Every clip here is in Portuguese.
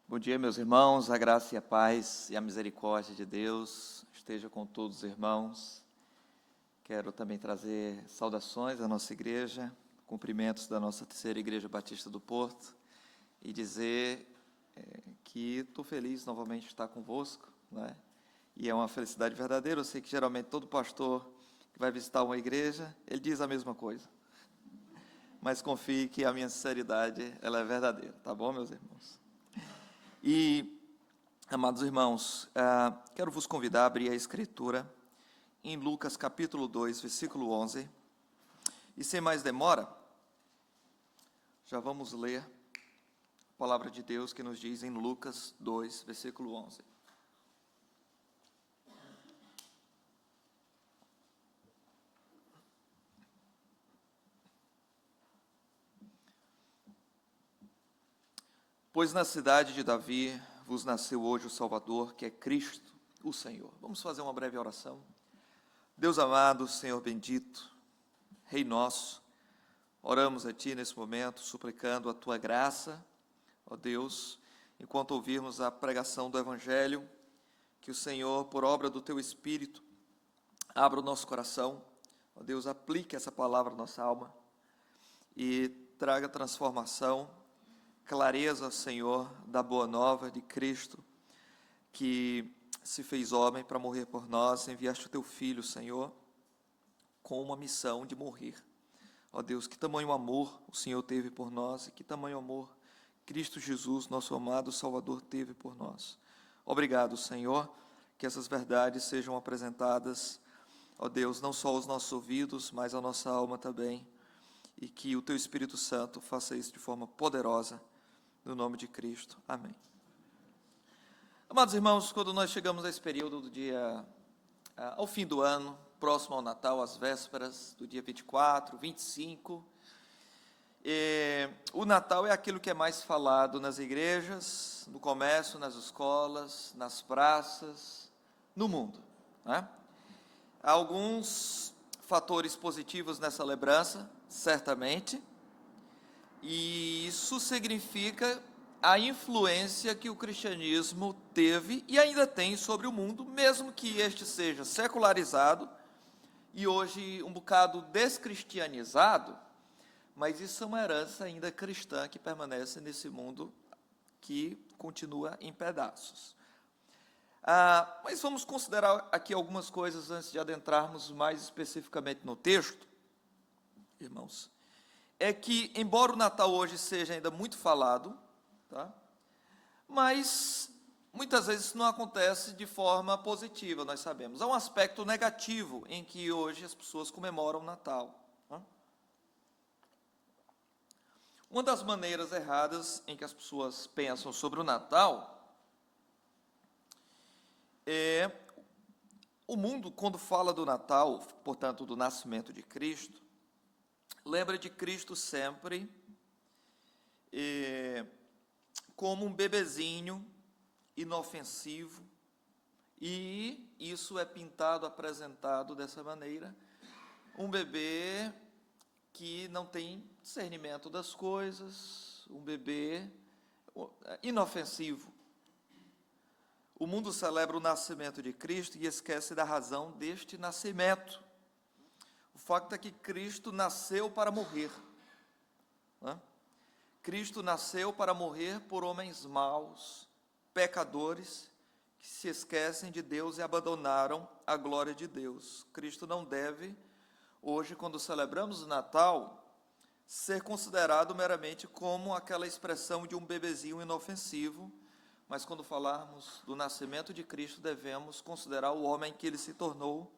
Bom dia, meus irmãos, a graça e a paz e a misericórdia de Deus esteja com todos os irmãos. Quero também trazer saudações à nossa igreja, cumprimentos da nossa terceira igreja batista do Porto e dizer que estou feliz novamente de estar convosco, né? E é uma felicidade verdadeira. Eu sei que geralmente todo pastor que vai visitar uma igreja, ele diz a mesma coisa, mas confie que a minha sinceridade ela é verdadeira, tá bom, meus irmãos? E, amados irmãos, quero vos convidar a abrir a Escritura em Lucas capítulo 2, versículo 11. E sem mais demora, já vamos ler a palavra de Deus que nos diz em Lucas 2, versículo 11. Pois na cidade de Davi vos nasceu hoje o Salvador, que é Cristo, o Senhor. Vamos fazer uma breve oração. Deus amado, Senhor bendito, Rei nosso, oramos a Ti nesse momento, suplicando a Tua graça, ó Deus, enquanto ouvirmos a pregação do Evangelho, que o Senhor, por obra do Teu Espírito, abra o nosso coração, ó Deus, aplique essa palavra à nossa alma e traga transformação, clareza, Senhor, da boa nova de Cristo, que se fez homem para morrer por nós, enviaste o Teu Filho, Senhor, com uma missão de morrer. Ó Deus, que tamanho amor o Senhor teve por nós, e que tamanho amor Cristo Jesus, nosso amado Salvador, teve por nós. Obrigado, Senhor, que essas verdades sejam apresentadas, ó Deus, não só aos nossos ouvidos, mas à nossa alma também, e que o Teu Espírito Santo faça isso de forma poderosa, no nome de Cristo. Amém. Amados irmãos, quando nós chegamos a esse período do dia, ao fim do ano, próximo ao Natal, às vésperas do dia 24, 25, o Natal é aquilo que é mais falado nas igrejas, no comércio, nas escolas, nas praças, no mundo, né? Há alguns fatores positivos nessa lembrança, certamente, e isso significa a influência que o cristianismo teve e ainda tem sobre o mundo, mesmo que este seja secularizado e hoje um bocado descristianizado, mas isso é uma herança ainda cristã que permanece nesse mundo que continua em pedaços. Mas vamos considerar aqui algumas coisas antes de adentrarmos mais especificamente no texto, irmãos. É que, embora o Natal hoje seja ainda muito falado, tá? Mas muitas vezes isso não acontece de forma positiva, nós sabemos. Há um aspecto negativo em que hoje as pessoas comemoram o Natal. Tá? Uma das maneiras erradas em que as pessoas pensam sobre o Natal é o mundo, quando fala do Natal, portanto, do nascimento de Cristo, lembra de Cristo sempre como um bebezinho inofensivo, e isso é pintado, apresentado dessa maneira, um bebê que não tem discernimento das coisas, um bebê inofensivo. O mundo celebra o nascimento de Cristo e esquece da razão deste nascimento. O fato é que Cristo nasceu para morrer, né? Cristo nasceu para morrer por homens maus, pecadores, que se esquecem de Deus e abandonaram a glória de Deus. Cristo não deve, hoje, quando celebramos o Natal, ser considerado meramente como aquela expressão de um bebezinho inofensivo, mas quando falarmos do nascimento de Cristo, devemos considerar o homem que ele se tornou,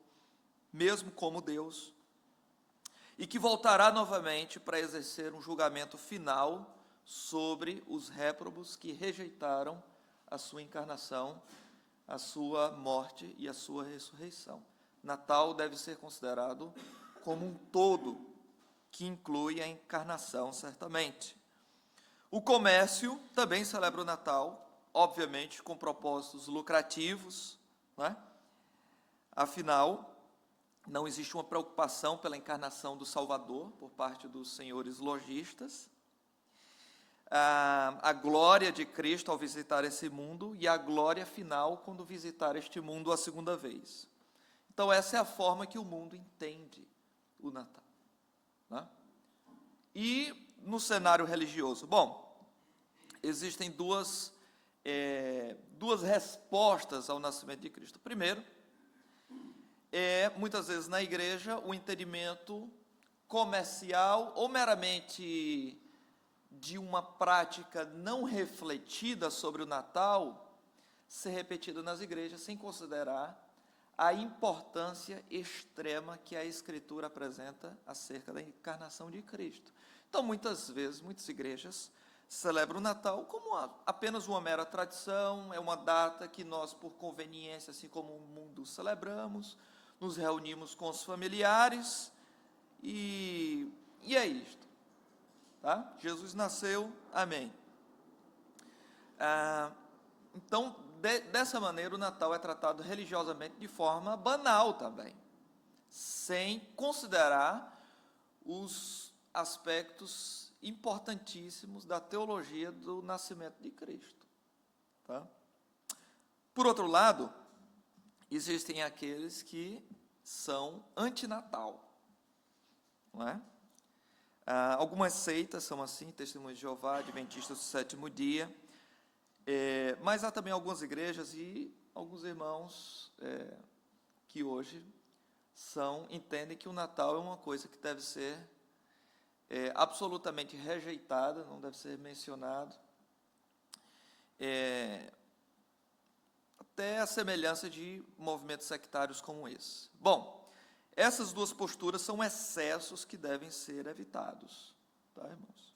mesmo como Deus, e que voltará novamente para exercer um julgamento final sobre os réprobos que rejeitaram a sua encarnação, a sua morte e a sua ressurreição. Natal deve ser considerado como um todo, que inclui a encarnação, certamente. O comércio também celebra o Natal, obviamente com propósitos lucrativos, né? Afinal, não existe uma preocupação pela encarnação do Salvador por parte dos senhores lojistas. A glória de Cristo ao visitar esse mundo e a glória final quando visitar este mundo a segunda vez. Então, essa é a forma que o mundo entende o Natal, né? E no cenário religioso? Bom, existem duas respostas ao nascimento de Cristo. Primeiro, muitas vezes na igreja, o entendimento comercial ou meramente de uma prática não refletida sobre o Natal ser repetido nas igrejas, sem considerar a importância extrema que a Escritura apresenta acerca da encarnação de Cristo. Então, muitas vezes, muitas igrejas celebram o Natal como apenas uma mera tradição, é uma data que nós, por conveniência, assim como o mundo, celebramos, nos reunimos com os familiares e é isto. Tá? Jesus nasceu, amém. Então, dessa maneira, o Natal é tratado religiosamente de forma banal também, sem considerar os aspectos importantíssimos da teologia do nascimento de Cristo. Tá? Por outro lado, existem aqueles que são antinatal, não é? Algumas seitas são assim, Testemunhas de Jeová, Adventistas do Sétimo Dia, mas há também algumas igrejas e alguns irmãos que hoje entendem que o Natal é uma coisa que deve ser absolutamente rejeitada, não deve ser mencionado, até a semelhança de movimentos sectários como esse. Bom, essas duas posturas são excessos que devem ser evitados, tá, irmãos?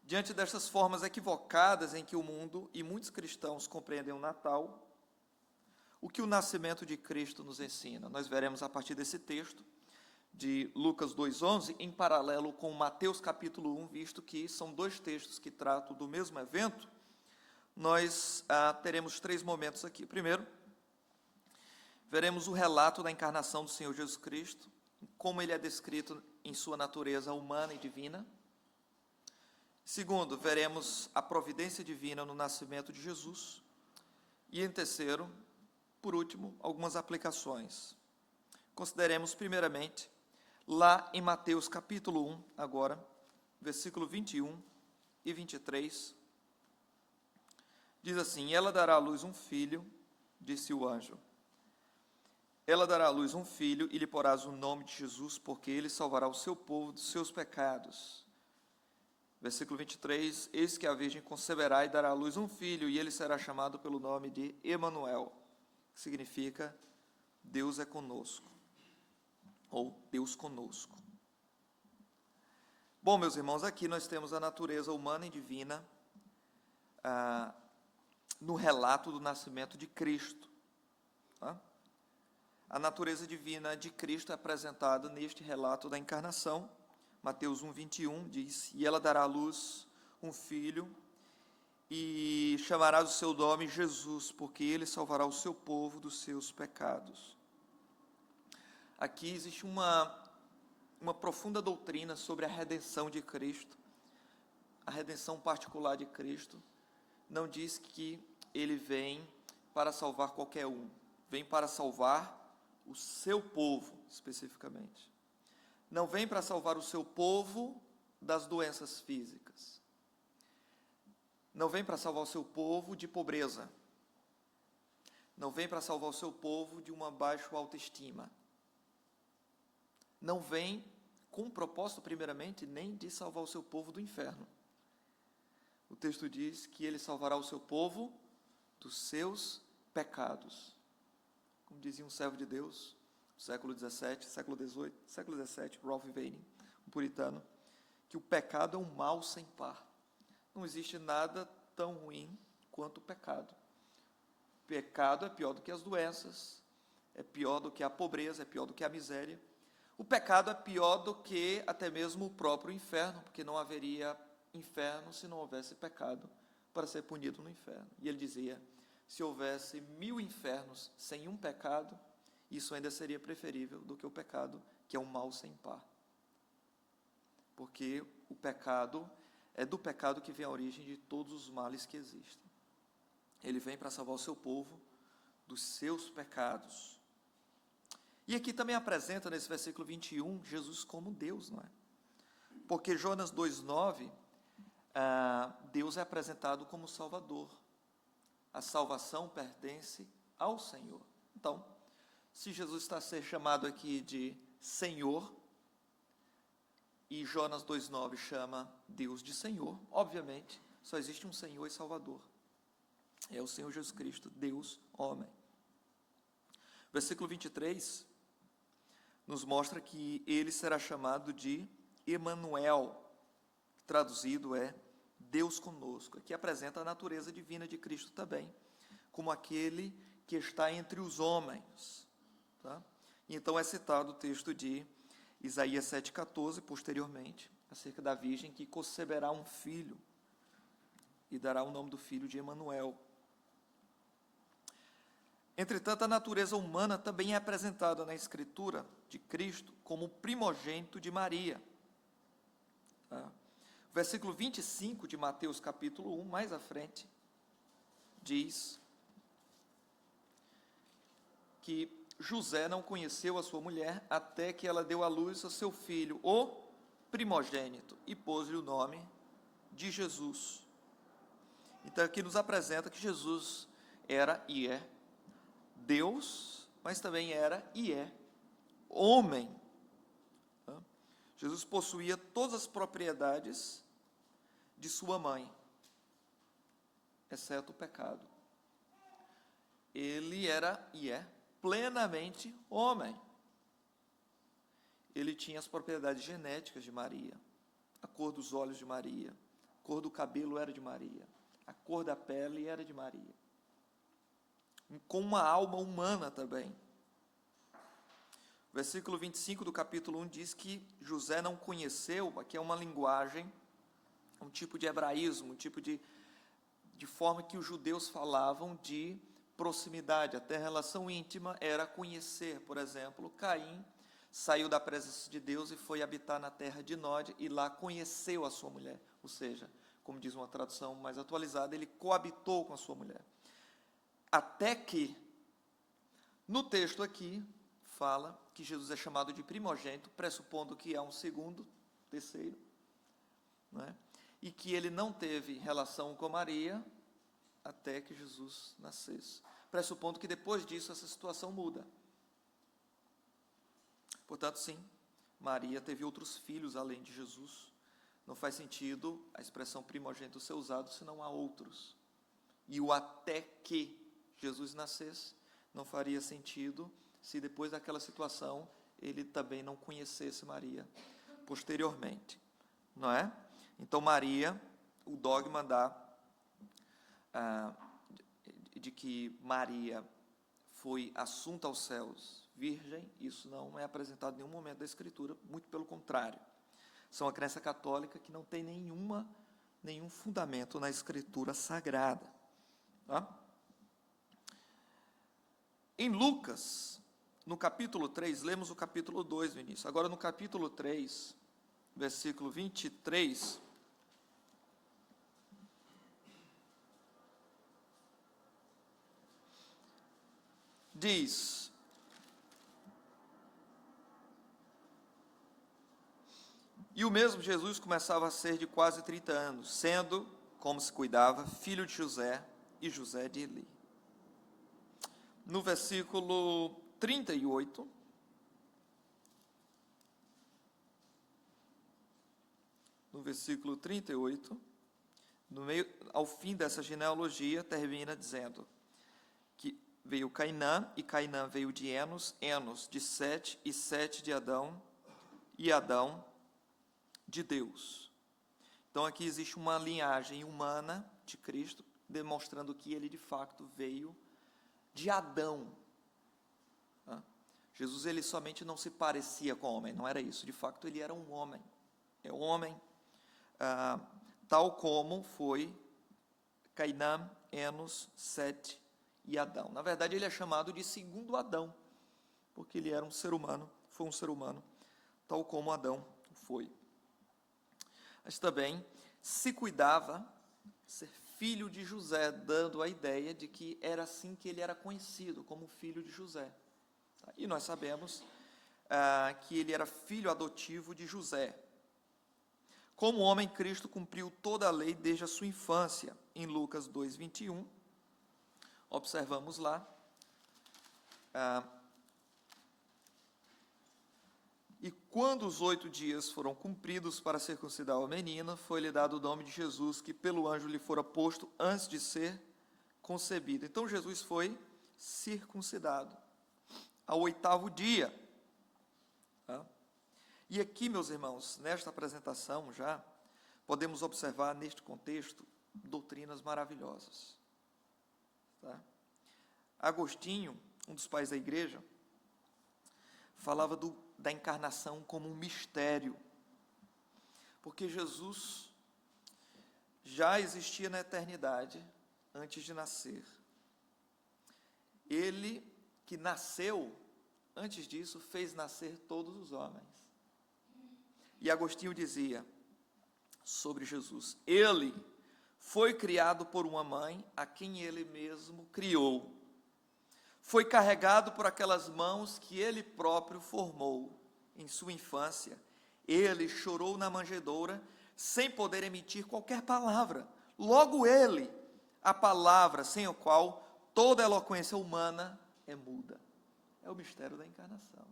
Diante destas formas equivocadas em que o mundo e muitos cristãos compreendem o Natal, o que o nascimento de Cristo nos ensina? Nós veremos a partir desse texto de Lucas 2,11, em paralelo com Mateus capítulo 1, visto que são dois textos que tratam do mesmo evento. Nós teremos três momentos aqui. Primeiro, veremos o relato da encarnação do Senhor Jesus Cristo, como ele é descrito em sua natureza humana e divina. Segundo, veremos a providência divina no nascimento de Jesus. E em terceiro, por último, algumas aplicações. Consideremos primeiramente, lá em Mateus capítulo 1, agora, versículo 21 e 23, diz assim: ela dará à luz um filho, disse o anjo. Ela dará à luz um filho e lhe porás o nome de Jesus, porque ele salvará o seu povo dos seus pecados. Versículo 23, eis que a virgem conceberá e dará à luz um filho, e ele será chamado pelo nome de Emanuel, que significa Deus é conosco, ou Deus conosco. Bom, meus irmãos, aqui nós temos a natureza humana e divina no relato do nascimento de Cristo. Tá? A natureza divina de Cristo é apresentada neste relato da encarnação. Mateus 1, 21 diz: e ela dará à luz um filho, e chamarás o seu nome Jesus, porque ele salvará o seu povo dos seus pecados. Aqui existe uma profunda doutrina sobre a redenção de Cristo, a redenção particular de Cristo. Não diz que ele vem para salvar qualquer um, vem para salvar o seu povo, especificamente. Não vem para salvar o seu povo das doenças físicas. Não vem para salvar o seu povo de pobreza. Não vem para salvar o seu povo de uma baixa autoestima. Não vem com o propósito, primeiramente, nem de salvar o seu povo do inferno. O texto diz que ele salvará o seu povo dos seus pecados. Como dizia um servo de Deus, no século XVII, século XVIII, século XVII, Ralph Vaughan, um puritano, que o pecado é um mal sem par. Não existe nada tão ruim quanto o pecado. O pecado é pior do que as doenças, é pior do que a pobreza, é pior do que a miséria. O pecado é pior do que até mesmo o próprio inferno, porque não haveria inferno se não houvesse pecado para ser punido no inferno. E ele dizia, se houvesse 1000 infernos sem um pecado, isso ainda seria preferível do que o pecado, que é um mal sem par. Porque o pecado é do pecado que vem a origem de todos os males que existem. Ele vem para salvar o seu povo dos seus pecados. E aqui também apresenta, nesse versículo 21, Jesus como Deus, não é? Porque Jonas 2,9, Deus é apresentado como Salvador. A salvação pertence ao Senhor. Então, se Jesus está a ser chamado aqui de Senhor, e Jonas 2,9 chama Deus de Senhor, obviamente, só existe um Senhor e Salvador. É o Senhor Jesus Cristo, Deus, homem. Versículo 23 nos mostra que ele será chamado de Emanuel, que traduzido é Deus conosco. Aqui apresenta a natureza divina de Cristo também, como aquele que está entre os homens. Tá? Então é citado o texto de Isaías 7,14, posteriormente, acerca da virgem que conceberá um filho e dará o nome do filho de Emanuel. Entretanto, a natureza humana também é apresentada na Escritura de Cristo como primogênito de Maria. Tá? O versículo 25 de Mateus capítulo 1, mais à frente, diz que José não conheceu a sua mulher até que ela deu à luz a seu filho, o primogênito, e pôs-lhe o nome de Jesus. Então aqui nos apresenta que Jesus era e é Deus, mas também era e é homem. Jesus possuía todas as propriedades de sua mãe, exceto o pecado. Ele era e é plenamente homem. Ele tinha as propriedades genéticas de Maria, a cor dos olhos de Maria, a cor do cabelo era de Maria, a cor da pele era de Maria, com uma alma humana também. Versículo 25 do capítulo 1 diz que José não conheceu, aqui é uma linguagem, um tipo de hebraísmo, um tipo de forma que os judeus falavam de proximidade, até relação íntima era conhecer. Por exemplo, Caim saiu da presença de Deus e foi habitar na terra de Nod e lá conheceu a sua mulher, ou seja, como diz uma tradução mais atualizada, ele coabitou com a sua mulher. Até que, no texto aqui, fala que Jesus é chamado de primogênito, pressupondo que há um segundo, terceiro, não é? E que ele não teve relação com Maria até que Jesus nascesse, pressupondo que depois disso essa situação muda. Portanto, sim, Maria teve outros filhos além de Jesus. Não faz sentido a expressão primogênito ser usada se não há outros. E o até que Jesus nascesse não faria sentido se depois daquela situação ele também não conhecesse Maria posteriormente, não é? Então Maria, o dogma de que Maria foi assunta aos céus virgem, isso não é apresentado em nenhum momento da Escritura, muito pelo contrário. São a crença católica que não tem nenhum fundamento na Escritura Sagrada. Tá? Em Lucas, no capítulo 3, lemos o capítulo 2 no início. Agora no capítulo 3, versículo 23, diz: e o mesmo Jesus começava a ser de quase 30 anos, sendo, como se cuidava, filho de José e José de Eli. No versículo 38, ao fim dessa genealogia, termina dizendo que veio Cainã, e Cainã veio de Enos, Enos de Sete, e Sete de Adão, e Adão de Deus. Então aqui existe uma linhagem humana de Cristo, demonstrando que ele de fato veio de Adão. Jesus, ele somente não se parecia com homem, não era isso, de fato ele era um homem. É um homem, tal como foi Cainã, Enos, Sete e Adão. Na verdade, ele é chamado de segundo Adão, porque ele era um ser humano, foi um ser humano, tal como Adão foi. Mas também se cuidava ser filho de José, dando a ideia de que era assim que ele era conhecido, como filho de José. E nós sabemos que ele era filho adotivo de José. Como homem, Cristo cumpriu toda a lei desde a sua infância. Em Lucas 2:21, observamos lá, e quando os 8 dias foram cumpridos para circuncidar o menino, foi-lhe dado o nome de Jesus, que pelo anjo lhe fora posto antes de ser concebido. Então Jesus foi circuncidado ao 8º dia. E aqui, meus irmãos, nesta apresentação já, podemos observar neste contexto doutrinas maravilhosas. Agostinho, um dos pais da igreja, falava da encarnação como um mistério, porque Jesus já existia na eternidade antes de nascer. Ele que nasceu, antes disso, fez nascer todos os homens. E Agostinho dizia sobre Jesus: ele foi criado por uma mãe a quem ele mesmo criou. Foi carregado por aquelas mãos que ele próprio formou. Em sua infância, ele chorou na manjedoura sem poder emitir qualquer palavra. Logo ele, a palavra sem a qual toda a eloquência humana é muda. É o mistério da encarnação.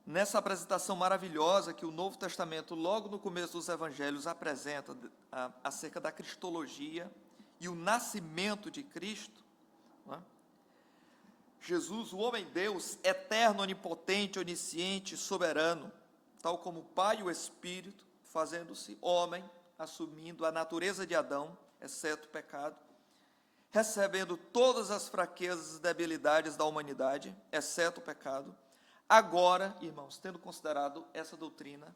Nessa apresentação maravilhosa que o Novo Testamento, logo no começo dos Evangelhos, apresenta acerca da cristologia e o nascimento de Cristo, Jesus, o homem-Deus, eterno, onipotente, onisciente, soberano, tal como o Pai e o Espírito, fazendo-se homem, assumindo a natureza de Adão, exceto o pecado, recebendo todas as fraquezas e debilidades da humanidade, exceto o pecado. Agora, irmãos, tendo considerado essa doutrina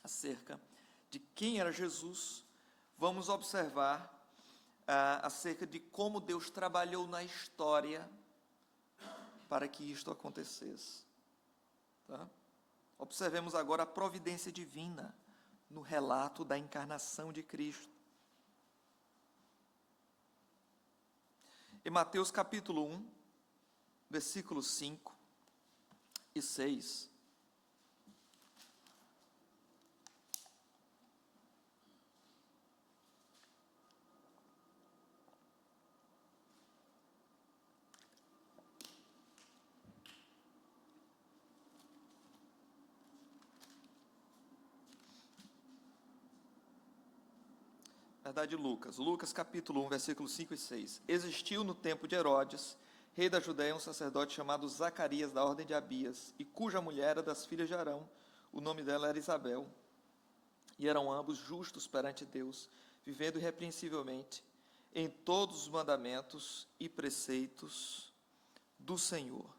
acerca de quem era Jesus, vamos observar acerca de como Deus trabalhou na história para que isto acontecesse. Observemos agora a providência divina no relato da encarnação de Cristo. Em Mateus capítulo 1, versículos 5 e 6. Verdade, Lucas capítulo 1, versículos 5 e 6. Existiu no tempo de Herodes, rei da Judéia, um sacerdote chamado Zacarias, da ordem de Abias, e cuja mulher era das filhas de Arão, o nome dela era Isabel, e eram ambos justos perante Deus, vivendo irrepreensivelmente em todos os mandamentos e preceitos do Senhor.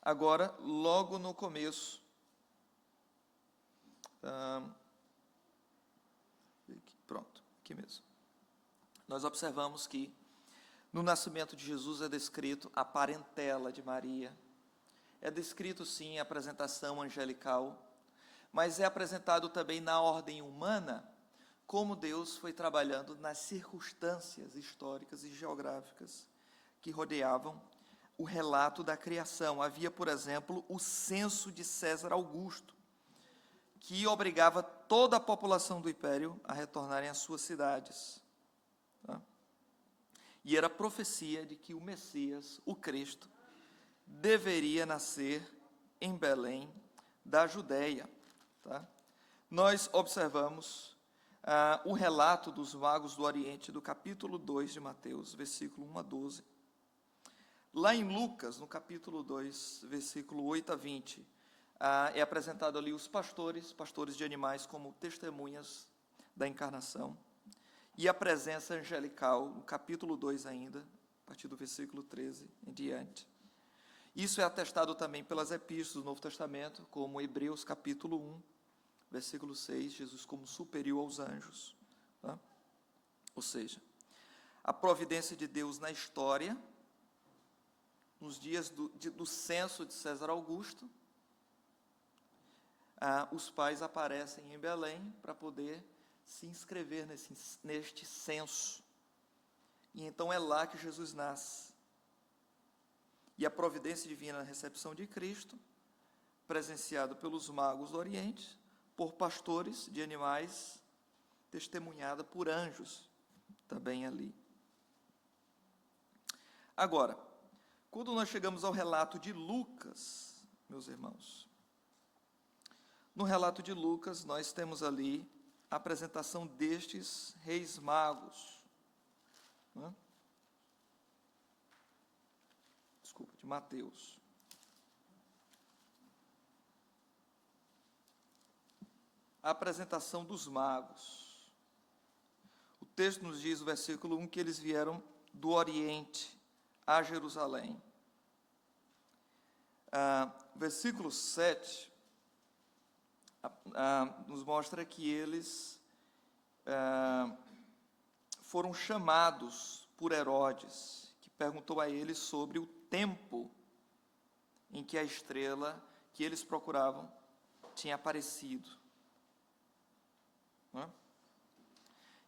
Agora, logo no começo, aqui mesmo, nós observamos que no nascimento de Jesus é descrito a parentela de Maria, é descrito sim a apresentação angelical, mas é apresentado também na ordem humana, como Deus foi trabalhando nas circunstâncias históricas e geográficas que rodeavam o relato da criação. Havia, por exemplo, o censo de César Augusto, que obrigava toda a população do império a retornarem às suas cidades. E era a profecia de que o Messias, o Cristo, deveria nascer em Belém da Judéia. tá? Nós observamos o relato dos magos do Oriente do capítulo 2 de Mateus, versículo 1 a 12. Lá em Lucas, no capítulo 2, versículo 8 a 20, é apresentado ali os pastores de animais como testemunhas da encarnação, e a presença angelical, no capítulo 2 ainda, a partir do versículo 13 em diante. Isso é atestado também pelas epístolas do Novo Testamento, como Hebreus capítulo 1, versículo 6, Jesus como superior aos anjos. Tá? Ou seja, a providência de Deus na história, nos dias do censo de César Augusto, os pais aparecem em Belém para poder se inscrever neste censo. E então é lá que Jesus nasce. E a providência divina na recepção de Cristo, presenciado pelos magos do Oriente, por pastores de animais, testemunhada por anjos, também ali. Agora, quando nós chegamos ao relato de Lucas, meus irmãos, no relato de Lucas, nós temos ali a apresentação destes reis magos, né? Desculpa, de Mateus. A apresentação dos magos. O texto nos diz, no versículo 1, que eles vieram do Oriente a Jerusalém. Versículo 7 nos mostra que eles foram chamados por Herodes, que perguntou a eles sobre o tempo em que a estrela que eles procuravam tinha aparecido.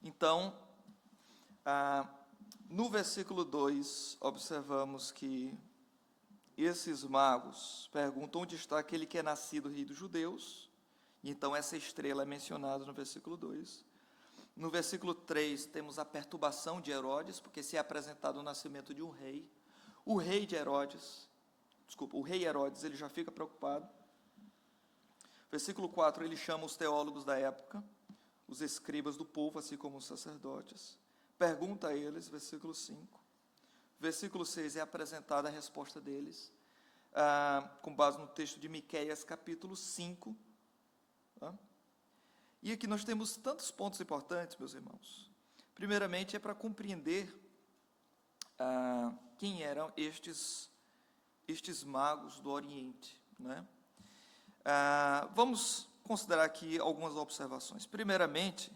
Então, no versículo 2, observamos que esses magos perguntam onde está aquele que é nascido rei dos judeus. Então, essa estrela é mencionada no versículo 2. No versículo 3, temos a perturbação de Herodes, porque se é apresentado o nascimento de um rei. O rei Herodes, ele já fica preocupado. Versículo 4, ele chama os teólogos da época, os escribas do povo, assim como os sacerdotes. Pergunta a eles, versículo 5. Versículo 6 é apresentada a resposta deles, com base no texto de Miqueias, capítulo 5. Tá? E aqui nós temos tantos pontos importantes, meus irmãos. Primeiramente, é para compreender quem eram estes magos do Oriente, né? Vamos considerar aqui algumas observações. Primeiramente,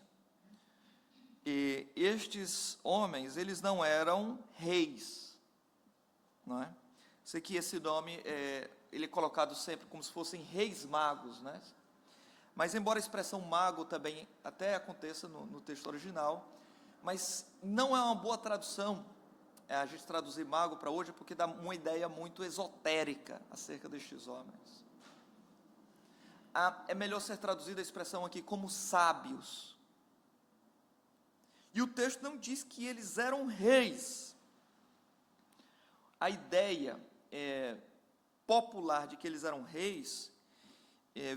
estes homens, eles não eram reis, não é? Sei que esse nome ele é colocado sempre como se fossem reis magos, né? Mas embora a expressão mago também até aconteça no texto original, mas não é uma boa tradução a gente traduzir mago para hoje, porque dá uma ideia muito esotérica acerca destes homens. É melhor ser traduzida a expressão aqui como sábios. E o texto não diz que eles eram reis. A ideia popular de que eles eram reis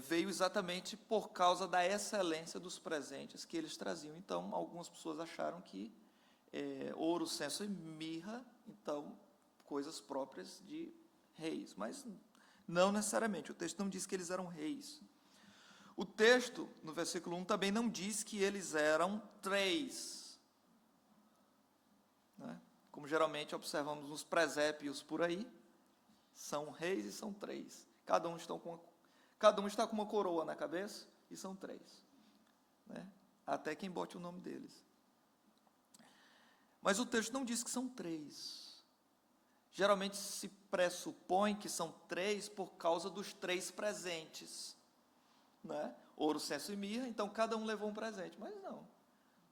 veio exatamente por causa da excelência dos presentes que eles traziam. Então, algumas pessoas acharam que ouro, incenso e mirra, então, coisas próprias de reis. Mas não necessariamente, o texto não diz que eles eram reis. O texto, no versículo 1, também não diz que eles eram 3. Né? Como geralmente observamos nos presépios por aí, são reis e são 3. Cada um está com uma coroa na cabeça e são 3. Né? Até quem bote o nome deles. Mas o texto não diz que são 3. Geralmente se pressupõe que são 3 por causa dos 3 presentes. Né? Ouro, incenso e mirra, então cada um levou um presente. Mas não.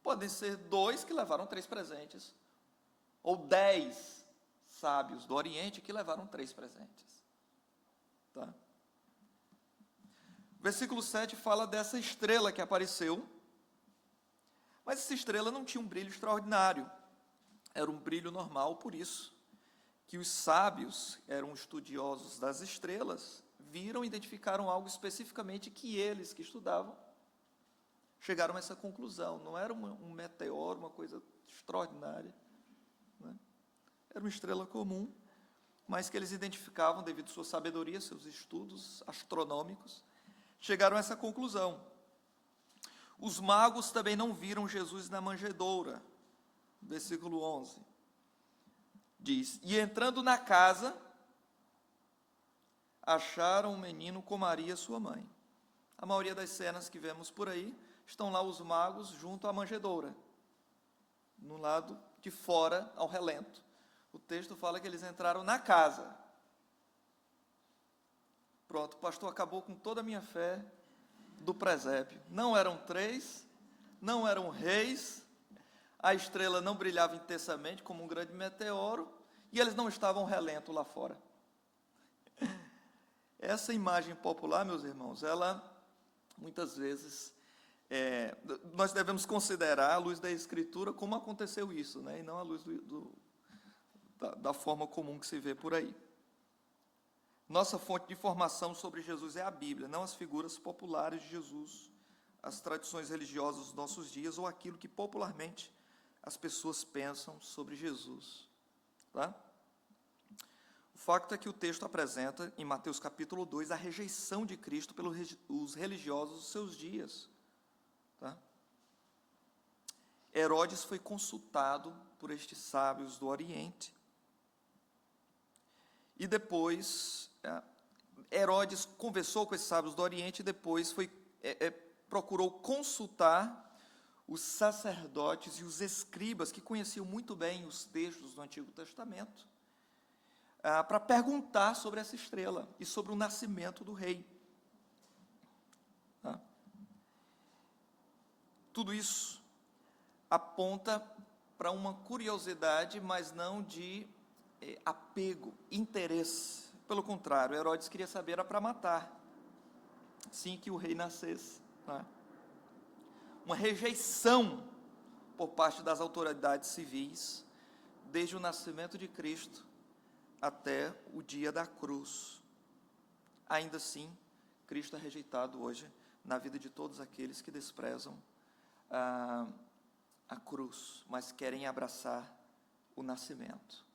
Podem ser 2 que levaram 3 presentes. Ou 10 sábios do Oriente que levaram 3 presentes. Tá? Versículo 7 fala dessa estrela que apareceu. Mas essa estrela não tinha um brilho extraordinário. Era um brilho normal, por isso que os sábios, eram estudiosos das estrelas, viram, identificaram algo especificamente que eles que estudavam chegaram a essa conclusão. Não era um meteoro, uma coisa extraordinária, né? Era uma estrela comum, mas que eles identificavam devido à sua sabedoria, seus estudos astronômicos, chegaram a essa conclusão. Os magos também não viram Jesus na manjedoura. Versículo 11. Diz: e entrando na casa, acharam um menino com Maria, sua mãe. A maioria das cenas que vemos por aí, estão lá os magos junto à manjedoura, no lado de fora, ao relento. O texto fala que eles entraram na casa. Pronto, o pastor acabou com toda a minha fé do presépio. Não eram 3, não eram reis, a estrela não brilhava intensamente como um grande meteoro, e eles não estavam relento lá fora. Essa imagem popular, meus irmãos, ela, muitas vezes, nós devemos considerar, à luz da Escritura, como aconteceu isso, né? E não à luz da forma comum que se vê por aí. Nossa fonte de informação sobre Jesus é a Bíblia, não as figuras populares de Jesus, as tradições religiosas dos nossos dias ou aquilo que popularmente as pessoas pensam sobre Jesus. Tá? O fato é que o texto apresenta, em Mateus capítulo 2, a rejeição de Cristo pelos religiosos dos seus dias. Tá? Herodes foi consultado por estes sábios do Oriente. E depois, Herodes conversou com esses sábios do Oriente e depois procurou consultar os sacerdotes e os escribas, que conheciam muito bem os textos do Antigo Testamento, para perguntar sobre essa estrela e sobre o nascimento do rei. Tá? Tudo isso aponta para uma curiosidade, mas não de apego, interesse. Pelo contrário, Herodes queria saber, era para matar, assim que o rei nascesse. Né? Uma rejeição por parte das autoridades civis, desde o nascimento de Cristo até o dia da cruz. Ainda assim, Cristo é rejeitado hoje na vida de todos aqueles que desprezam a cruz, mas querem abraçar o nascimento.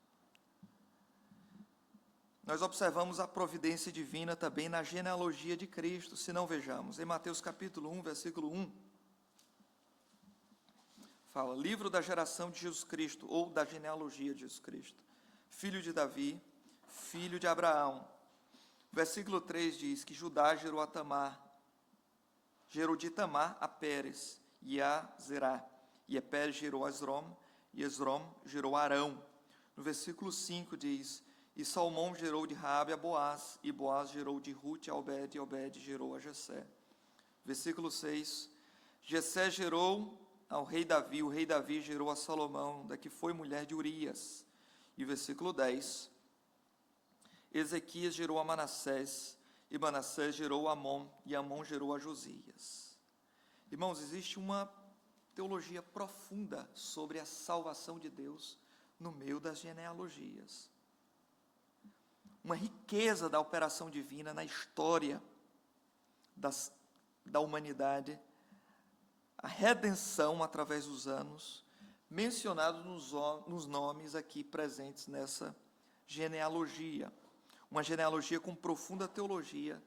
Nós observamos a providência divina também na genealogia de Cristo, se não vejamos. Em Mateus capítulo 1, versículo 1, fala, livro da geração de Jesus Cristo, ou da genealogia de Jesus Cristo, filho de Davi, filho de Abraão. Versículo 3 diz que Judá gerou a Tamar, gerou de Tamar a Pérez e a Zerá, e a Pérez gerou a Esrom, e Esrom gerou a Arão. No versículo 5 diz, e Salmão gerou de Raabe a Boaz, e Boaz gerou de Rute a Obed, e Obed gerou a Jessé. Versículo 6, Jessé gerou ao rei Davi, o rei Davi gerou a Salomão, da que foi mulher de Urias. E versículo 10, Ezequias gerou a Manassés, e Manassés gerou a Amon, e Amon gerou a Josias. Irmãos, existe uma teologia profunda sobre a salvação de Deus no meio das genealogias. Uma riqueza da operação divina na história da humanidade, a redenção através dos anos, mencionados nos nomes aqui presentes nessa genealogia. Uma genealogia com profunda teologia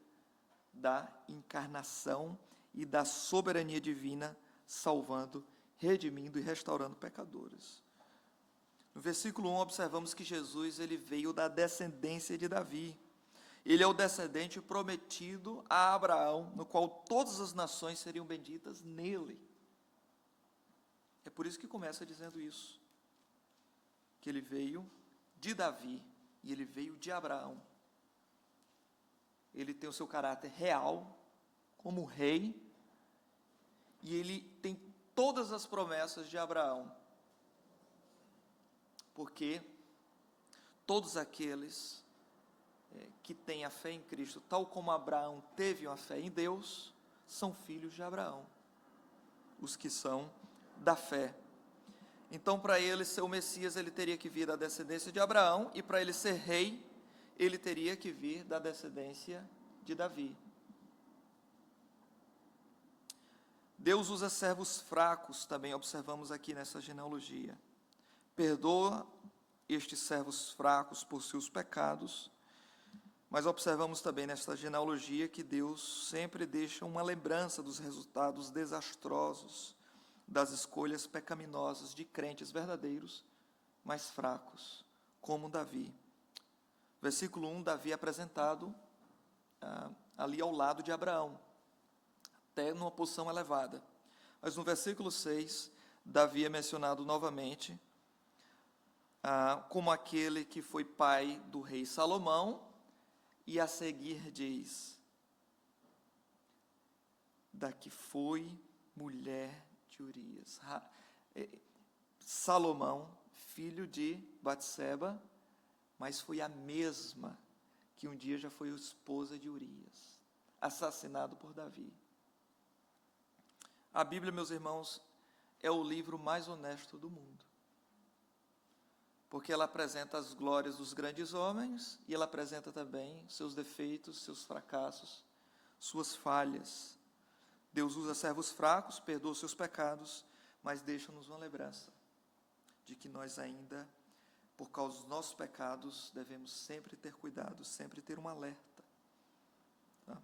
da encarnação e da soberania divina, salvando, redimindo e restaurando pecadores. No versículo 1, observamos que Jesus ele veio da descendência de Davi. Ele é o descendente prometido a Abraão, no qual todas as nações seriam benditas nele. É por isso que começa dizendo isso, que ele veio de Davi e ele veio de Abraão. Ele tem o seu caráter real como rei e ele tem todas as promessas de Abraão. Porque todos aqueles que têm a fé em Cristo, tal como Abraão teve a fé em Deus, são filhos de Abraão, os que são da fé. Então, para ele ser o Messias, ele teria que vir da descendência de Abraão, e para ele ser rei, ele teria que vir da descendência de Davi. Deus usa servos fracos, também observamos aqui nessa genealogia. Perdoa estes servos fracos por seus pecados, mas observamos também nesta genealogia que Deus sempre deixa uma lembrança dos resultados desastrosos das escolhas pecaminosas de crentes verdadeiros, mas fracos, como Davi. Versículo 1, Davi é apresentado ali ao lado de Abraão, até numa posição elevada. Mas no versículo 6, Davi é mencionado novamente como aquele que foi pai do rei Salomão, e a seguir diz, da que foi mulher de Urias. Salomão, filho de Batseba, mas foi a mesma que um dia já foi esposa de Urias, assassinado por Davi. A Bíblia, meus irmãos, é o livro mais honesto do mundo, porque ela apresenta as glórias dos grandes homens e ela apresenta também seus defeitos, seus fracassos, suas falhas. Deus usa servos fracos, perdoa seus pecados, mas deixa-nos uma lembrança de que nós ainda, por causa dos nossos pecados, devemos sempre ter cuidado, sempre ter um alerta. Tá?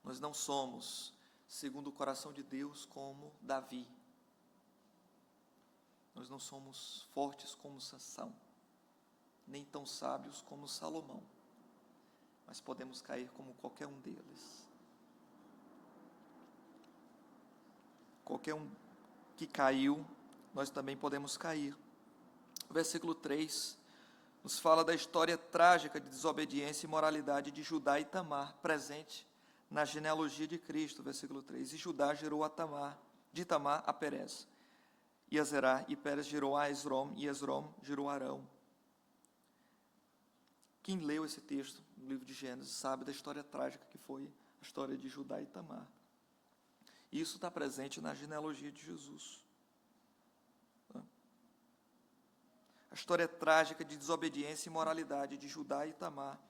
Nós não somos, segundo o coração de Deus, como Davi. Nós não somos fortes como Sansão, nem tão sábios como Salomão, mas podemos cair como qualquer um deles. Qualquer um que caiu, nós também podemos cair. O versículo 3 nos fala da história trágica de desobediência e imoralidade de Judá e Tamar, presente na genealogia de Cristo, versículo 3. E Judá gerou a Tamar, de Tamar a Perez, e a Zerá, e Pérez gerou a Esrom, e Esrom gerou a Arão. Quem leu esse texto no livro de Gênesis sabe da história trágica que foi a história de Judá e Tamar. Isso está presente na genealogia de Jesus. A história trágica de desobediência e imoralidade de Judá e Tamar.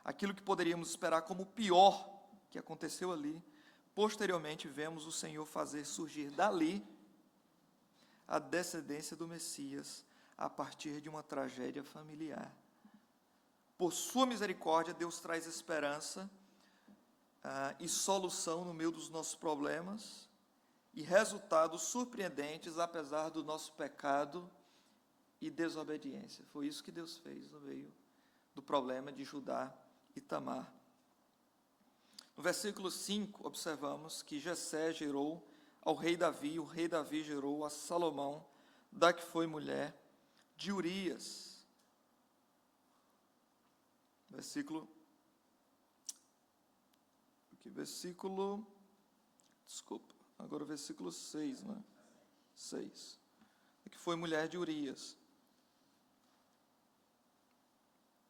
Aquilo que poderíamos esperar como o pior que aconteceu ali, posteriormente vemos o Senhor fazer surgir dali a descendência do Messias, a partir de uma tragédia familiar. Por sua misericórdia, Deus traz esperança e solução no meio dos nossos problemas, e resultados surpreendentes, apesar do nosso pecado e desobediência. Foi isso que Deus fez no meio do problema de Judá e Tamar. No versículo 5, observamos que Jessé gerou ao rei Davi, o rei Davi gerou a Salomão, da que foi mulher de Urias. Versículo 6, né? 6. Que foi mulher de Urias.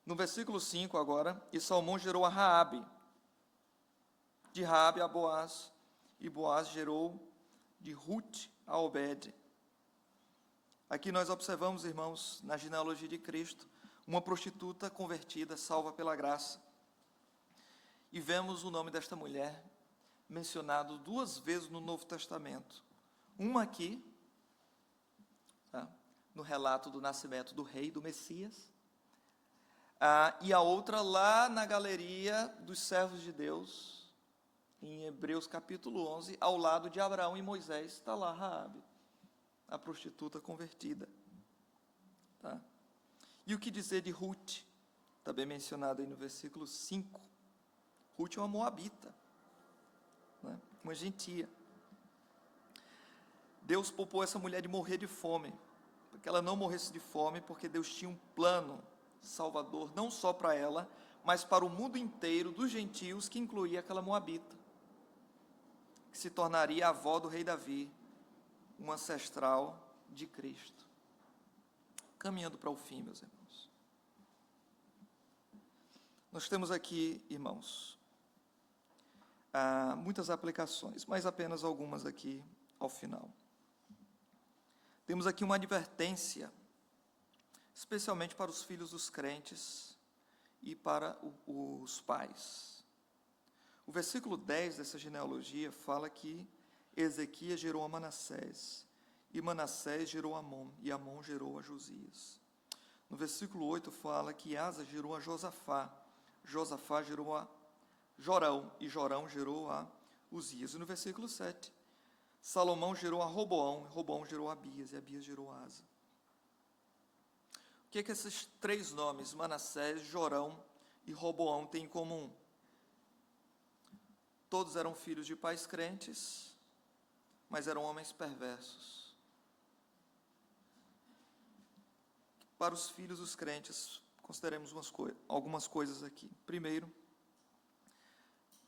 No versículo 5 agora, e Salomão gerou a Raabe, de Raabe a Boaz, e Boaz gerou de Ruth a Obed. Aqui nós observamos, irmãos, na genealogia de Cristo, uma prostituta convertida, salva pela graça. E vemos o nome desta mulher mencionado 2 vezes no Novo Testamento. Uma aqui, no relato do nascimento do rei, do Messias, e a outra lá na galeria dos servos de Deus, em Hebreus capítulo 11, ao lado de Abraão e Moisés, está lá Raabe, a prostituta convertida. Tá? E o que dizer de Ruth, também mencionada aí no versículo 5, Ruth é uma moabita, né? Uma gentia. Deus poupou essa mulher de morrer de fome, para que ela não morresse de fome, porque Deus tinha um plano salvador, não só para ela, mas para o mundo inteiro dos gentios, que incluía aquela moabita, que se tornaria a avó do rei Davi, um ancestral de Cristo. Caminhando para o fim, meus irmãos. Nós temos aqui, irmãos, muitas aplicações, mas apenas algumas aqui ao final. Temos aqui uma advertência, especialmente para os filhos dos crentes e para os pais. O versículo 10 dessa genealogia fala que Ezequias gerou a Manassés, e Manassés gerou a Amon, e Amon gerou a Josias. No versículo 8 fala que Asa gerou a Josafá, Josafá gerou a Jorão, e Jorão gerou a Uzias. E no versículo 7, Salomão gerou a Roboão, e Roboão gerou a Abias, e Abias gerou a Asa. O que esses três nomes, Manassés, Jorão e Roboão, têm em comum? Todos eram filhos de pais crentes, mas eram homens perversos. Para os filhos dos crentes, consideremos algumas coisas aqui. Primeiro,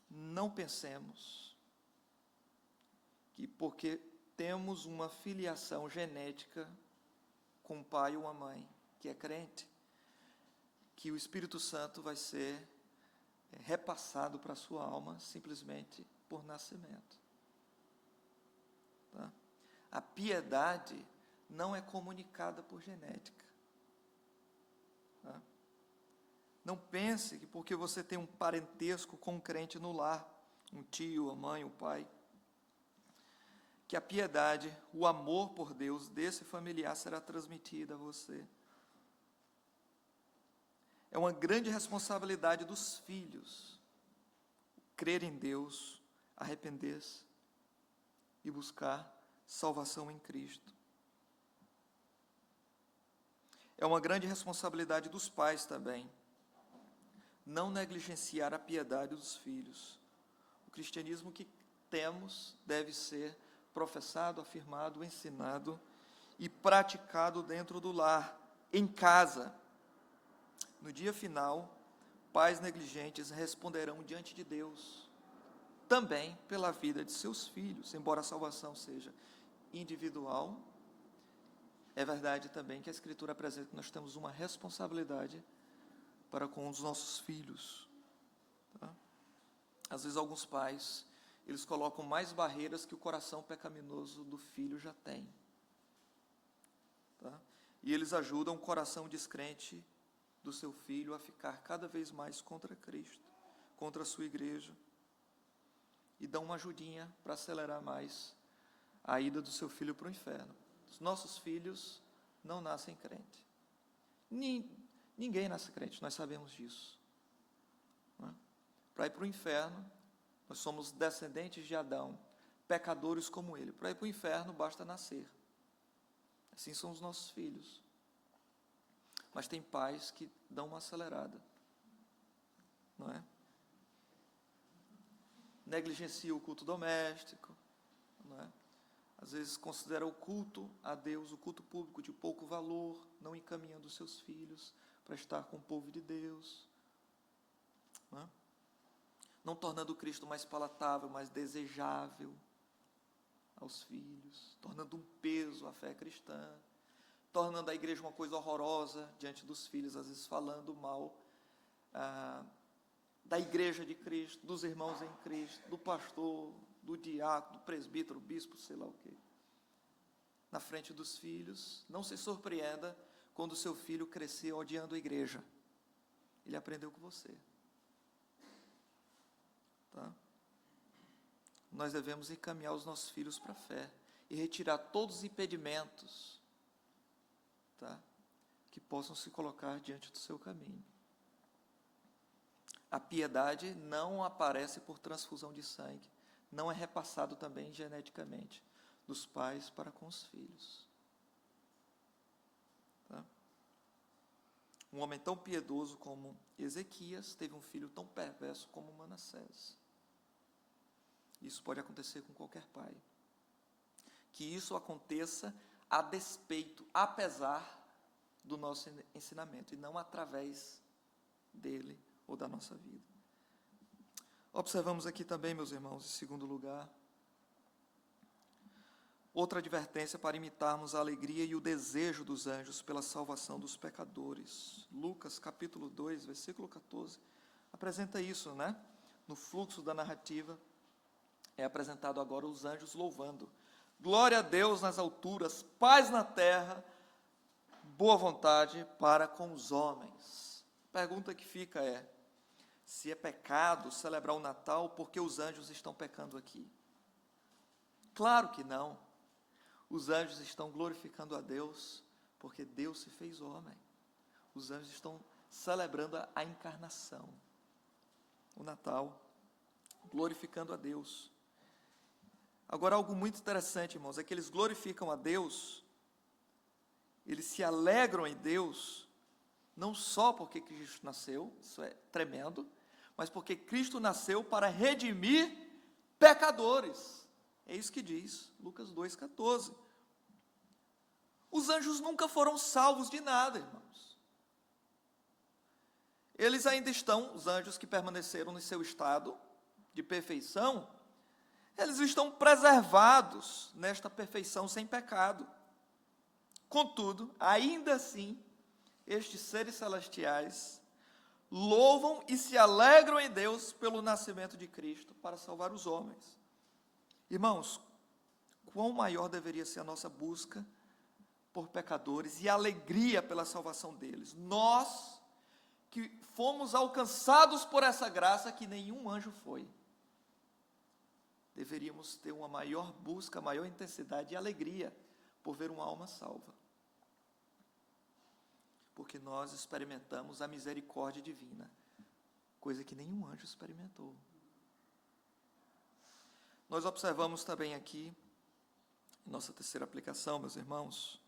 não pensemos que porque temos uma filiação genética com um pai ou uma mãe que é crente, que o Espírito Santo vai ser repassado para a sua alma simplesmente por nascimento. Tá? A piedade não é comunicada por genética. Tá? Não pense que porque você tem um parentesco com um crente no lar, um tio, a mãe, o pai, que a piedade, o amor por Deus desse familiar será transmitida a você. É uma grande responsabilidade dos filhos crer em Deus, arrepender-se e buscar salvação em Cristo. É uma grande responsabilidade dos pais também não negligenciar a piedade dos filhos. O cristianismo que temos deve ser professado, afirmado, ensinado e praticado dentro do lar, em casa. No dia final, pais negligentes responderão diante de Deus, também pela vida de seus filhos, embora a salvação seja individual. É verdade também que a Escritura apresenta que nós temos uma responsabilidade para com os nossos filhos. Tá? Às vezes alguns pais, eles colocam mais barreiras que o coração pecaminoso do filho já tem. Tá? E eles ajudam o coração descrente do seu filho a ficar cada vez mais contra Cristo, contra a sua igreja, e dão uma ajudinha para acelerar mais a ida do seu filho para o inferno. Os nossos filhos não nascem crente. Ninguém nasce crente, nós sabemos disso. Para ir para o inferno, nós somos descendentes de Adão, pecadores como ele. Para ir para o inferno, basta nascer. Assim são os nossos filhos. Mas tem pais que dão uma acelerada, não é? Negligencia o culto doméstico, não é? Às vezes considera o culto a Deus, o culto público, de pouco valor, não encaminhando os seus filhos para estar com o povo de Deus, não é? Não tornando o Cristo mais palatável, mais desejável aos filhos, tornando um peso a fé cristã, tornando a igreja uma coisa horrorosa diante dos filhos, às vezes falando mal da igreja de Cristo, dos irmãos em Cristo, do pastor, do diácono, do presbítero, bispo, sei lá o quê. Na frente dos filhos, não se surpreenda quando o seu filho crescer odiando a igreja. Ele aprendeu com você. Tá? Nós devemos encaminhar os nossos filhos para a fé e retirar todos os impedimentos, tá, que possam se colocar diante do seu caminho. A piedade não aparece por transfusão de sangue, não é repassado também geneticamente dos pais para com os filhos. Tá? Um homem tão piedoso como Ezequias teve um filho tão perverso como Manassés. Isso pode acontecer com qualquer pai. Que isso aconteça a despeito, apesar do nosso ensinamento, e não através dele ou da nossa vida. Observamos aqui também, meus irmãos, em segundo lugar, outra advertência para imitarmos a alegria e o desejo dos anjos pela salvação dos pecadores. Lucas, capítulo 2, versículo 14, apresenta isso, né? No fluxo da narrativa, é apresentado agora os anjos louvando. Glória a Deus nas alturas, paz na terra, boa vontade para com os homens. A pergunta que fica é: se é pecado celebrar o Natal porque os anjos estão pecando aqui. Claro que não. Os anjos estão glorificando a Deus porque Deus se fez homem. Os anjos estão celebrando a encarnação, o Natal, glorificando a Deus. Agora, algo muito interessante, irmãos, é que eles glorificam a Deus, eles se alegram em Deus, não só porque Cristo nasceu, isso é tremendo, mas porque Cristo nasceu para redimir pecadores. É isso que diz Lucas 2,14. Os anjos nunca foram salvos de nada, irmãos. Eles ainda estão, os anjos que permaneceram no seu estado de perfeição, eles estão preservados nesta perfeição sem pecado. Contudo, ainda assim, estes seres celestiais louvam e se alegram em Deus pelo nascimento de Cristo para salvar os homens. Irmãos, quão maior deveria ser a nossa busca por pecadores e a alegria pela salvação deles. Nós, que fomos alcançados por essa graça que nenhum anjo foi, deveríamos ter uma maior busca, maior intensidade e alegria por ver uma alma salva. Porque nós experimentamos a misericórdia divina, coisa que nenhum anjo experimentou. Nós observamos também aqui, em nossa terceira aplicação, meus irmãos,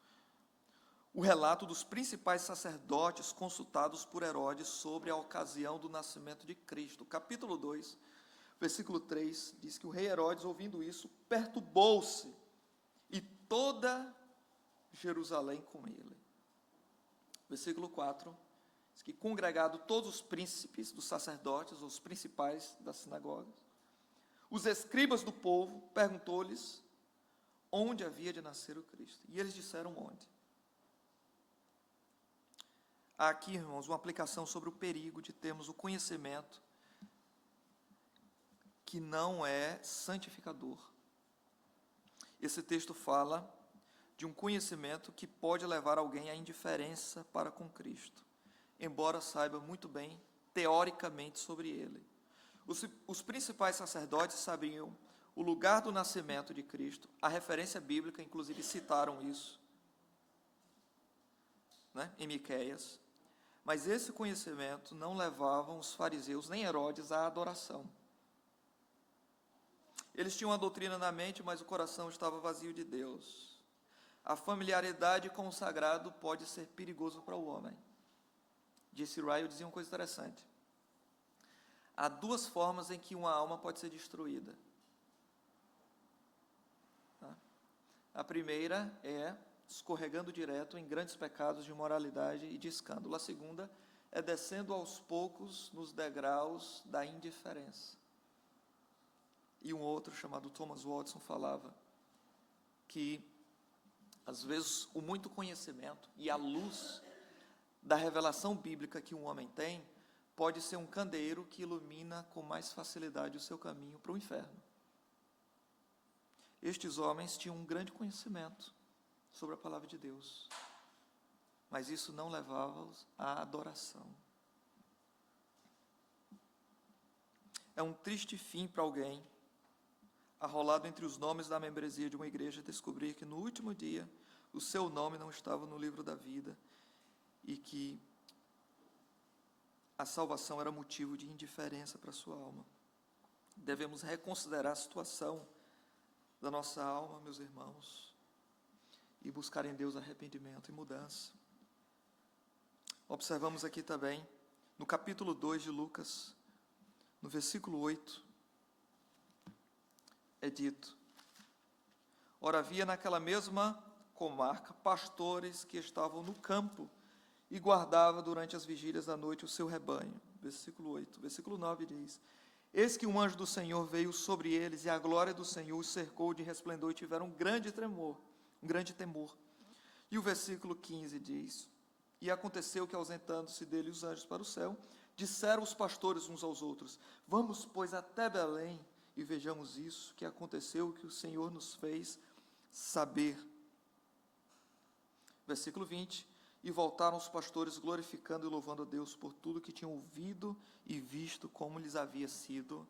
o relato dos principais sacerdotes consultados por Herodes sobre a ocasião do nascimento de Cristo. Capítulo 2, versículo 3, diz que o rei Herodes, ouvindo isso, perturbou-se, e toda Jerusalém com ele. Versículo 4, diz que congregado todos os príncipes dos sacerdotes, os principais das sinagogas, os escribas do povo, perguntou-lhes onde havia de nascer o Cristo. E eles disseram onde. Há aqui, irmãos, uma aplicação sobre o perigo de termos o conhecimento que não é santificador. Esse texto fala de um conhecimento que pode levar alguém à indiferença para com Cristo, embora saiba muito bem, teoricamente, sobre ele. Os principais sacerdotes sabiam o lugar do nascimento de Cristo, a referência bíblica, inclusive, citaram isso, né, em Miqueias, mas esse conhecimento não levava os fariseus nem Herodes à adoração. Eles tinham a doutrina na mente, mas o coração estava vazio de Deus. A familiaridade com o sagrado pode ser perigoso para o homem. J.C. Ryle dizia uma coisa interessante. Há duas formas em que uma alma pode ser destruída. A primeira é escorregando direto em grandes pecados de imoralidade e de escândalo. A segunda é descendo aos poucos nos degraus da indiferença. E um outro, chamado Thomas Watson, falava que, às vezes, o muito conhecimento e a luz da revelação bíblica que um homem tem pode ser um candeeiro que ilumina com mais facilidade o seu caminho para o inferno. Estes homens tinham um grande conhecimento sobre a palavra de Deus, mas isso não levava-os à adoração. É um triste fim para alguém, arrolado entre os nomes da membresia de uma igreja, descobrir que no último dia o seu nome não estava no livro da vida e que a salvação era motivo de indiferença para a sua alma. Devemos reconsiderar a situação da nossa alma, meus irmãos, e buscar em Deus arrependimento e mudança. Observamos aqui também, no capítulo 2 de Lucas, no versículo 8, é dito: ora, havia naquela mesma comarca pastores que estavam no campo e guardavam durante as vigílias da noite o seu rebanho. Versículo 8. Versículo 9 diz: eis que um anjo do Senhor veio sobre eles, e a glória do Senhor os cercou de resplendor, e tiveram um grande temor. E o versículo 15 diz: e aconteceu que, ausentando-se dele os anjos para o céu, disseram os pastores uns aos outros: vamos, pois, até Belém, e vejamos isso que aconteceu, que o Senhor nos fez saber. Versículo 20: E voltaram os pastores glorificando e louvando a Deus por tudo que tinham ouvido e visto como lhes havia sido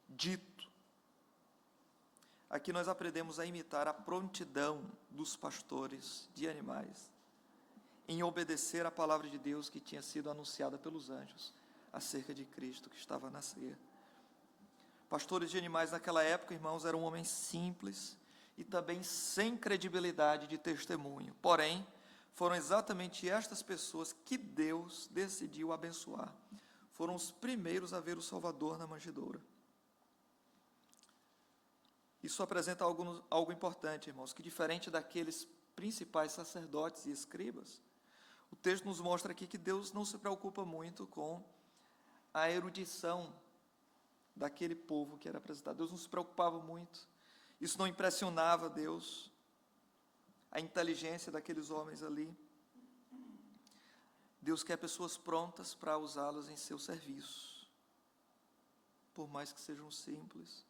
dito. Aqui nós aprendemos a imitar a prontidão dos pastores de animais em obedecer à palavra de Deus que tinha sido anunciada pelos anjos acerca de Cristo que estava a nascer. Pastores de animais naquela época, irmãos, eram homens simples e também sem credibilidade de testemunho. Porém, foram exatamente estas pessoas que Deus decidiu abençoar. Foram os primeiros a ver o Salvador na manjedoura. Isso apresenta algo importante, irmãos, que diferente daqueles principais sacerdotes e escribas, o texto nos mostra aqui que Deus não se preocupa muito com a erudição daquele povo que era apresentado. Deus não se preocupava muito. Isso não impressionava Deus, a inteligência daqueles homens ali. Deus quer pessoas prontas para usá-los em seu serviço, por mais que sejam simples.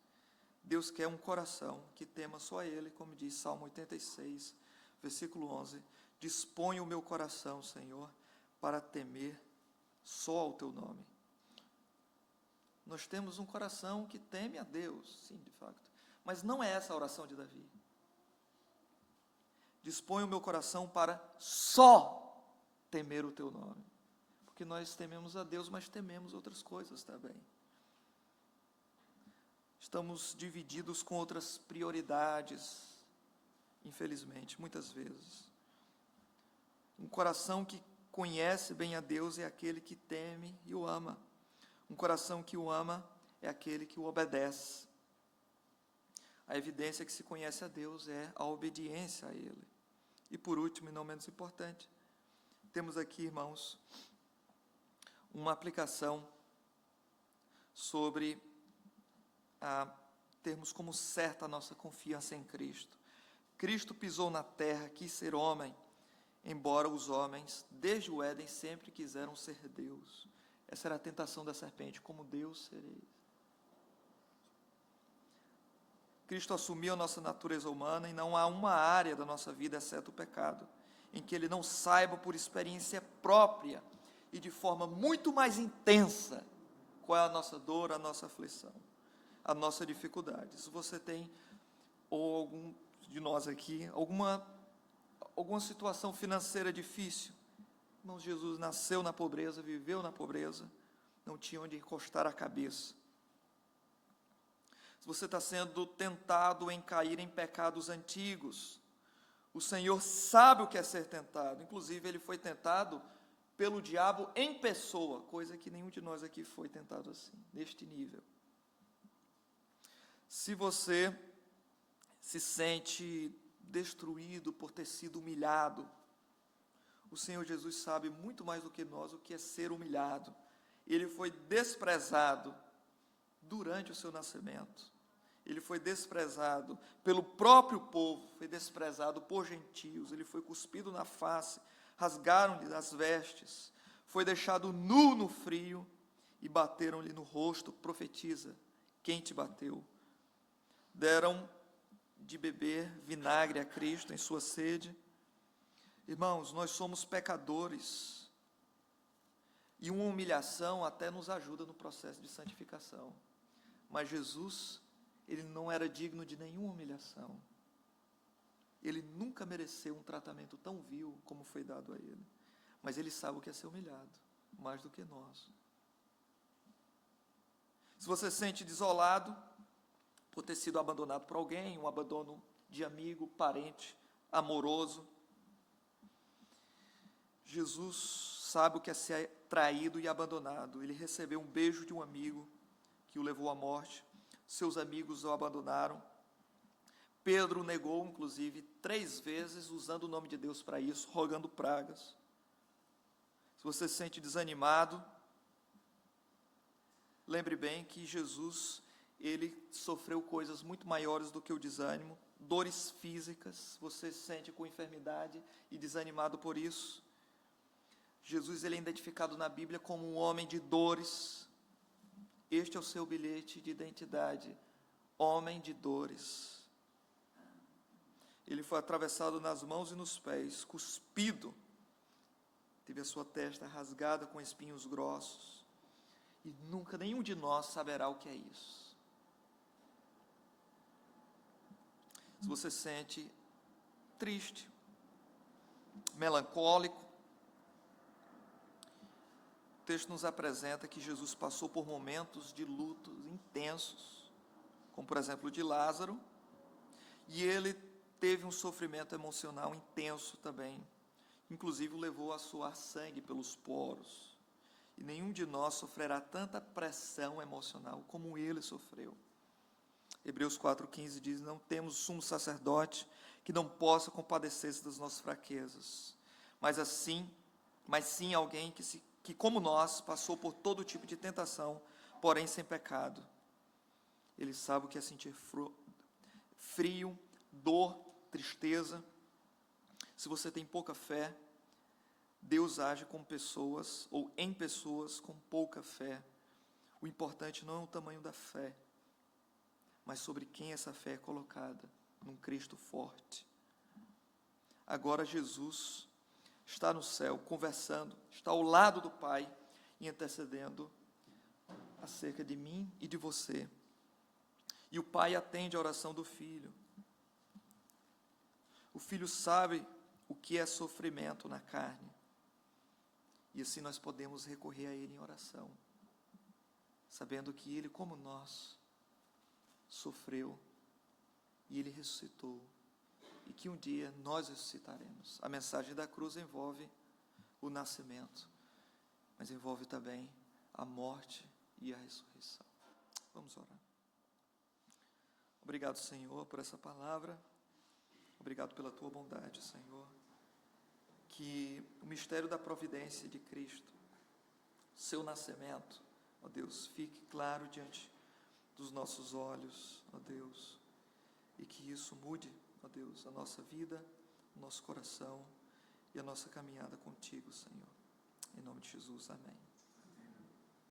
Deus quer um coração que tema só a Ele, como diz Salmo 86, versículo 11, dispõe o meu coração, Senhor, para temer só ao Teu nome. Nós temos um coração que teme a Deus, sim, de facto, mas não é essa a oração de Davi. Dispõe o meu coração para só temer o Teu nome, porque nós tememos a Deus, mas tememos outras coisas também. Estamos divididos com outras prioridades, infelizmente, muitas vezes. Um coração que conhece bem a Deus é aquele que teme e o ama. Um coração que o ama é aquele que o obedece. A evidência que se conhece a Deus é a obediência a Ele. E por último, e não menos importante, temos aqui, irmãos, uma aplicação sobre termos como certa a nossa confiança em Cristo. Cristo pisou na terra, quis ser homem, embora os homens, desde o Éden, sempre quiseram ser Deus. Essa era a tentação da serpente, como Deus serei. Cristo assumiu a nossa natureza humana e não há uma área da nossa vida, exceto o pecado, em que Ele não saiba por experiência própria e de forma muito mais intensa qual é a nossa dor, a nossa aflição, a nossa dificuldade. Se você tem, ou algum de nós aqui, alguma situação financeira difícil, irmãos, Jesus nasceu na pobreza, viveu na pobreza, não tinha onde encostar a cabeça. Se você está sendo tentado em cair em pecados antigos, o Senhor sabe o que é ser tentado. Inclusive, Ele foi tentado pelo diabo em pessoa, coisa que nenhum de nós aqui foi tentado assim, neste nível. Se você se sente destruído por ter sido humilhado, o Senhor Jesus sabe muito mais do que nós o que é ser humilhado. Ele foi desprezado durante o seu nascimento. Ele foi desprezado pelo próprio povo, foi desprezado por gentios, ele foi cuspido na face, rasgaram-lhe as vestes, foi deixado nu no frio e bateram-lhe no rosto. Profetiza, quem te bateu? Deram de beber vinagre a Cristo em sua sede. Irmãos, nós somos pecadores, e uma humilhação até nos ajuda no processo de santificação, mas Jesus, Ele não era digno de nenhuma humilhação. Ele nunca mereceu um tratamento tão vil como foi dado a Ele, mas Ele sabe o que é ser humilhado, mais do que nós. Se você se sente desolado por ter sido abandonado por alguém, um abandono de amigo, parente, amoroso, Jesus sabe o que é ser traído e abandonado. Ele recebeu um beijo de um amigo que o levou à morte. Seus amigos o abandonaram. Pedro negou, inclusive, 3 vezes, usando o nome de Deus para isso, rogando pragas. Se você se sente desanimado, lembre bem que Jesus, Ele sofreu coisas muito maiores do que o desânimo, dores físicas. Você se sente com enfermidade e desanimado por isso. Jesus, ele é identificado na Bíblia como um homem de dores. Este é o seu bilhete de identidade, homem de dores. Ele foi atravessado nas mãos e nos pés, cuspido teve a sua testa rasgada com espinhos grossos, e nunca nenhum de nós saberá o que é isso. Se você se sente triste, melancólico, o texto nos apresenta que Jesus passou por momentos de luto intensos, como por exemplo o de Lázaro, e ele teve um sofrimento emocional intenso também, inclusive o levou a suar sangue pelos poros, e nenhum de nós sofrerá tanta pressão emocional como ele sofreu. Hebreus 4,15 diz: não temos sumo sacerdote que não possa compadecer-se das nossas fraquezas, mas sim alguém que como nós passou por todo tipo de tentação, porém sem pecado. Ele sabe o que é sentir frio, dor, tristeza. Se você tem pouca fé, Deus age com pessoas ou em pessoas com pouca fé. O importante não é o tamanho da fé, mas sobre quem essa fé é colocada, num Cristo forte. Agora Jesus está no céu, conversando, está ao lado do Pai, e intercedendo acerca de mim e de você. E o Pai atende a oração do Filho. O Filho sabe o que é sofrimento na carne, e assim nós podemos recorrer a Ele em oração, sabendo que Ele, como nós, sofreu, e Ele ressuscitou, e que um dia nós ressuscitaremos. A mensagem da cruz envolve o nascimento, mas envolve também a morte e a ressurreição. Vamos orar. Obrigado, Senhor, por essa palavra. Obrigado pela Tua bondade, Senhor. Que o mistério da providência de Cristo, seu nascimento, ó Deus, fique claro diante dos nossos olhos, ó Deus, e que isso mude, ó Deus, a nossa vida, o nosso coração e a nossa caminhada contigo, Senhor. Em nome de Jesus, amém.